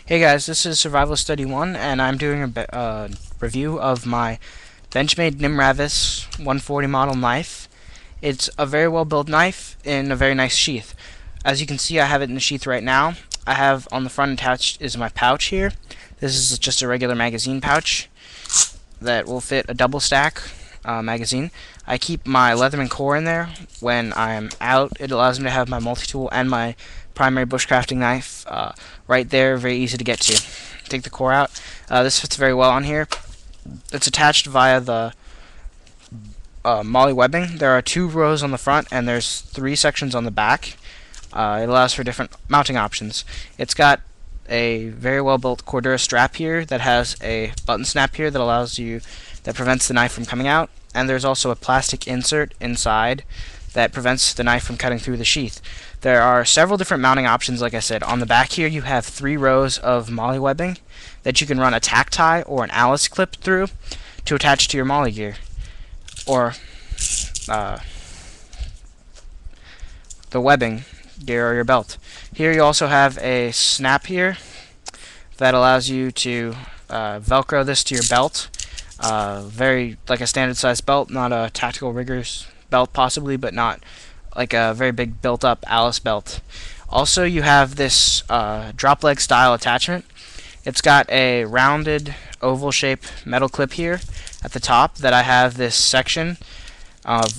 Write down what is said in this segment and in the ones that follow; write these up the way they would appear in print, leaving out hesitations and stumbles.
Hey guys, this is Survival Study 1, and I'm doing a review of my Benchmade nimravus 140 model knife. It's a very well built knife in a very nice sheath. As you can see, I have it in the sheath right now. I have on the front attached is my pouch here. This is just a regular magazine pouch that will fit a double stack magazine. I keep my Leatherman core in there when I'm out. It allows me to have my multi-tool and my primary bushcrafting knife right there, very easy to get to. Take the core out. This fits very well on here. It's attached via the MOLLE webbing. There are 2 rows on the front and there's 3 sections on the back. It allows for different mounting options. It's got a very well built Cordura strap here that has a button snap here that prevents the knife from coming out, and there's also a plastic insert inside that prevents the knife from cutting through the sheath. There are several different mounting options. Like I said, on the back here you have 3 rows of MOLLE webbing that you can run a tack tie or an Alice clip through to attach to your MOLLE gear, or the webbing gear or your belt. Here you also have a snap here that allows you to velcro this to your belt. Very like a standard size belt, not a tactical riggers belt possibly, but not like a very big built up Alice belt. Also you have this drop leg style attachment. It's got a rounded oval shape metal clip here at the top that I have this section of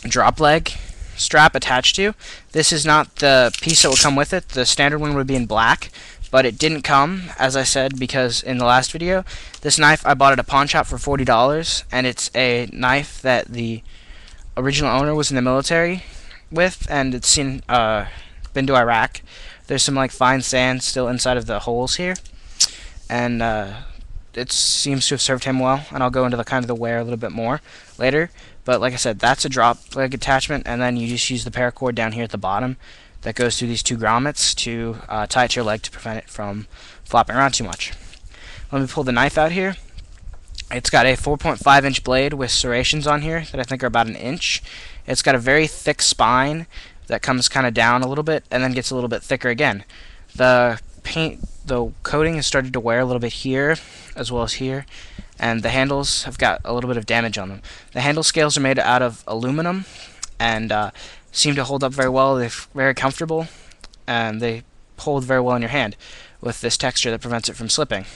drop leg strap attached to. This is not the piece that will come with it. The standard one would be in black, but it didn't come, as I said, because in the last video, this knife I bought at a pawn shop for $40, and it's a knife that the original owner was in the military with, and it's been to Iraq. There's some like fine sand still inside of the holes here, and it seems to have served him well, and I'll go into the kind of the wear a little bit more later. But like I said, that's a drop leg attachment, and then you just use the paracord down here at the bottom that goes through these 2 grommets to tie it to your leg to prevent it from flopping around too much. Let me pull the knife out here. It's got a 4.5 inch blade with serrations on here that I think are about 1 inch. It's got a very thick spine that comes kind of down a little bit and then gets a little bit thicker again. The coating has started to wear a little bit here as well as here, and the handles have got a little bit of damage on them. The handle scales are made out of aluminum and seem to hold up very well. They're very comfortable and they hold very well in your hand with this texture that prevents it from slipping.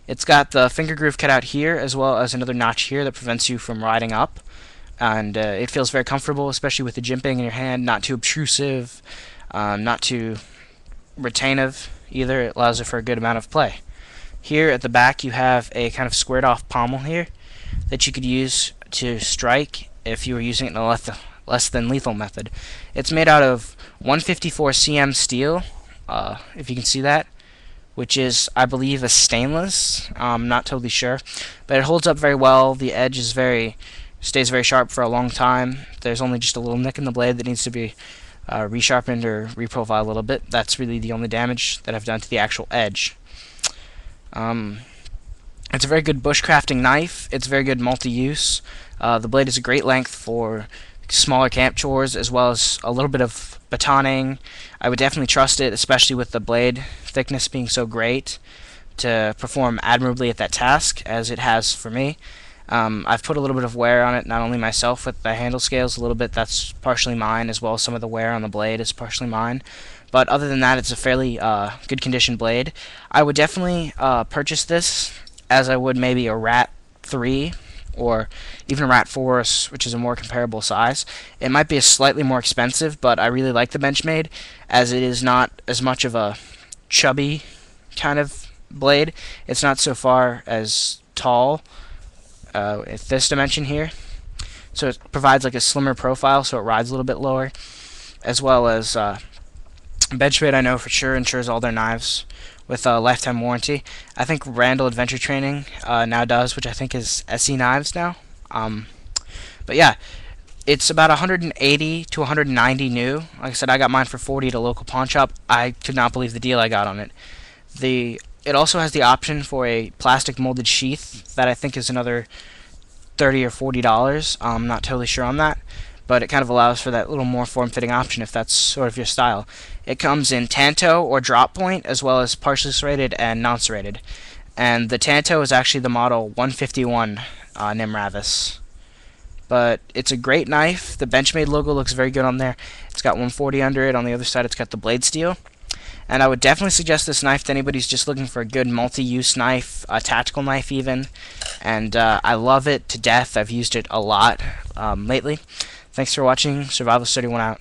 It's got the finger groove cut out here as well as another notch here that prevents you from riding up, and it feels very comfortable, especially with the jimping in your hand. Not too obtrusive, not too retentive either. It allows it for a good amount of play. Here at the back you have a kind of squared off pommel here that you could use to strike if you were using it in a less than lethal method. It's made out of 154 cm steel, if you can see that, which is, I believe, a stainless. I'm not totally sure, but it holds up very well. The edge is stays very sharp for a long time. There's only just a little nick in the blade that needs to be resharpened or reprofiled a little bit. That's really the only damage that I've done to the actual edge. It's a very good bushcrafting knife. It's very good multi-use. The blade is a great length for smaller camp chores as well as a little bit of batoning. I would definitely trust it, especially with the blade thickness being so great, to perform admirably at that task as it has for me. I've put a little bit of wear on it, not only myself with the handle scales a little bit, that's partially mine, as well as some of the wear on the blade is partially mine. But other than that, it's a fairly good condition blade. I would definitely purchase this as I would maybe a Rat 3 or even a Rat 4, which is a more comparable size. It might be a slightly more expensive, but I really like the Benchmade, as it is not as much of a chubby kind of blade. It's not so far as tall at this dimension here, so it provides like a slimmer profile, so it rides a little bit lower, as well as Benchmade, I know for sure, insures all their knives with a lifetime warranty. I think Randall Adventure Training now does, which I think is SE Knives now. But yeah, it's about 180 to 190 new. Like I said, I got mine for 40 at a local pawn shop. I could not believe the deal I got on it. It also has the option for a plastic molded sheath that I think is another $30 or $40. I'm not totally sure on that. but it kind of allows for that little more form-fitting option if that's sort of your style. It comes in Tanto or drop point, as well as partially serrated and non-serrated. And the Tanto is actually the model 151 nimravus. But it's a great knife. The Benchmade logo looks very good on there. It's got 140 under it. On the other side, it's got the blade steel. And I would definitely suggest this knife to anybody who's just looking for a good multi-use knife, a tactical knife even. And I love it to death. I've used it a lot lately. Thanks for watching. Survivalist31 out.